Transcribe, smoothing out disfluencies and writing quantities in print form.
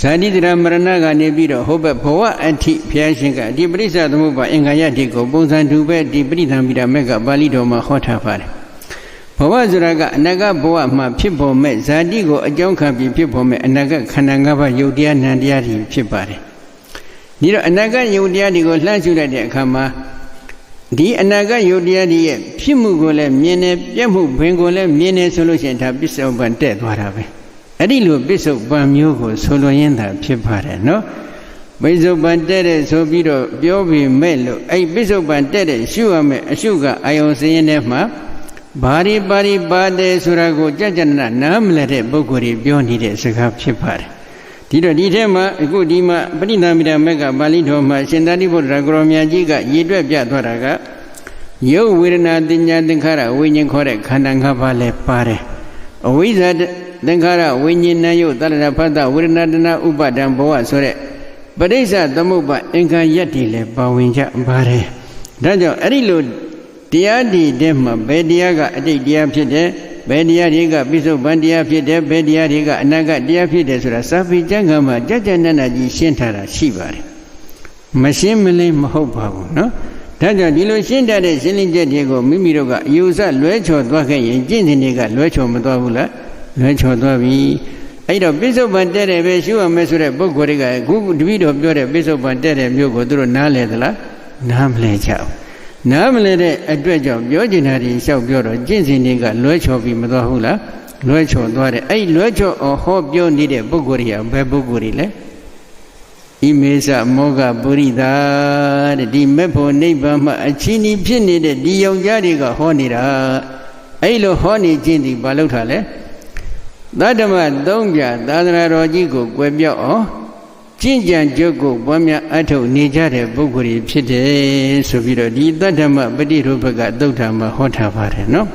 Sadi dira marana ga ne pi ro hobe bhawa atti phaya shin ka di parissa thamuppa ingaya ti ko pungsan thu be di parithamira mekka Paliတော်မှာဟောထားပါတယ်ဘဝဆိုတာကအနာဂတ်ဘဝမှာဖြစ်ပေါ်မဲ့ဇာတိကိုအကြောင်းခံပြီးဖြစ်ပေါ်မဲ့အနာဂတ်ခန္ဓာ၅ပါးယုတ်တရားနံတရားတွေဖြစ်ပါတယ်ဒီတော့အနာဂတ်ယုတ်တရားတွေကိုလှမ်းရှုလိုက်တဲ့အခါမှာဒီအနာဂတ်ယုတ်တရားတွေရဲ့ဖြစ်မှုကိုလည်းမြင်တယ်ပြက်မှုဘင်ကိုလည်းမြင်တယ်ဆိုလို့ရှိရင်ဒါပစ္စုပန်တက်သွားတာပဲအဲ့ဒီလိုပစ္စုပန်မျိုးကိုဆိုလိုရင်းသာဖြစ်ပါတယ်နော်ပစ္စုပန်တက်တဲ့ဆိုပြီးတော့ပြောပြီးမဲ့လို့အဲ့ပစ္စုပန်တက်တဲ့ရှုရမယ်အရှုကအာယုံစင်းထဲမှာဘာရီပါရီပါတယ်ဆိုတာကိုကြကြနနားမလည်တဲ့ပုဂ္ဂိုလ်တွေပြောနေတဲ့စကားဖြစ်ပါတယ်ဒီတော့ဒီထဲမှာအခုဒီမှာပဋိသမိတမက်ကပါဠိတော်မှာရှင်သာရိပုတ္တရာကိုရောင်မြတ်ကြီးကရည်တွက်ပြသွားတာကယုတ်ဝေဒနာတင်ညာသင်္ခါရဝိညာဉ်ခေါ်တဲ့ခန္ဓာ၅ပါးလည်းပါတယ်အဝိဇ္ဇာသင်္ခါရဝိညာဉ်နဲ့ယုတ်တရဏဖတ်တဝေဒနာတနာဥပါဒံဘဝဆိုတဲ့ပရိစ္ဆသမုပ္ပါအင်္ဂါယက်တွေလည်းပါဝင်ကြပါတယ်ဒါကြောင့်အဲ့ဒီလိုတရားဒီထဲမှာဘယ်တရားကအတိတ်တရားဖြစ်တယ်ဘယ်တရားတွေကပိဿုပန်တရားဖြစ်တယ်ဘယ်တရားတွေကအနာဂတ်တရားဖြစ်တယ်ဆိုတာစာပေကျမ်းဂန်မှာကြကြနနကြီးရှင်းထားတာရှိပါတယ်မရှင်းမလင်းမဟုတ်ပါဘူးเนาะဒါကြောင့်ဒီလိုရှင်းတတ်တဲ့ရှင်းလင်းချက်တွေကိုမိမိတို့ကအယူဆလွဲချော်သွားခဲ့ရင်ကျင့်စဉ်တွေကလွဲချော်မသွားဘူးလားလွဲချော်သွားပြီအဲ့တော့ပိဿုပန်တဲ့တယ်ပဲရှုရမယ်ဆိုတဲ့ပုဂ္ဂိုလ်တွေကအခုတပည့်တော်ပြောတဲ့ပိဿုပန်တဲ့တယ်မျိုးကိုသူတို့နားလဲသလားနားမလဲကြဘူးနားမလဲတဲ့အတွက်ကြောင့်ပြောကျင်တာတွေလျှောက်ပြောတော့ကျင့်စဉ်တွေကလွဲချော်ပြီးမသွားဘူးလားလွဲချော်သွားတယ်အဲ့လွဲချော်အောင်ဟောပြောနေတဲ့ပုဂ္ဂိုလ်တွေကဘယ်ပုဂ္ဂိုလ်တွေလဲဣမေသမောဂပုရိသတဲ့ဒီမေဖို့နိဗ္ဗာန်မှာအချင်းကြီးဖြစ်နေတဲ့ဒီယောက်ျားတွေကဟောနေတာအဲ့လိုဟောနေခြင်းဒီဘာလို့ထားလဲသတ္တမသုံးပြသာသနာတော်ကြီးကိုကွယ်ပြောက်အောင်ကျင့်ကြံကြုတ်ကိုပွားများအထုတ်နေကြတဲ့ပုဂ္ဂိုလ်တွေဖြစ်တယ်ဆိုပြီးတော့ဒီသတ္တမပฏิရုပ္ပကသုတ်ထမှာဟောထားပါတယ်နော်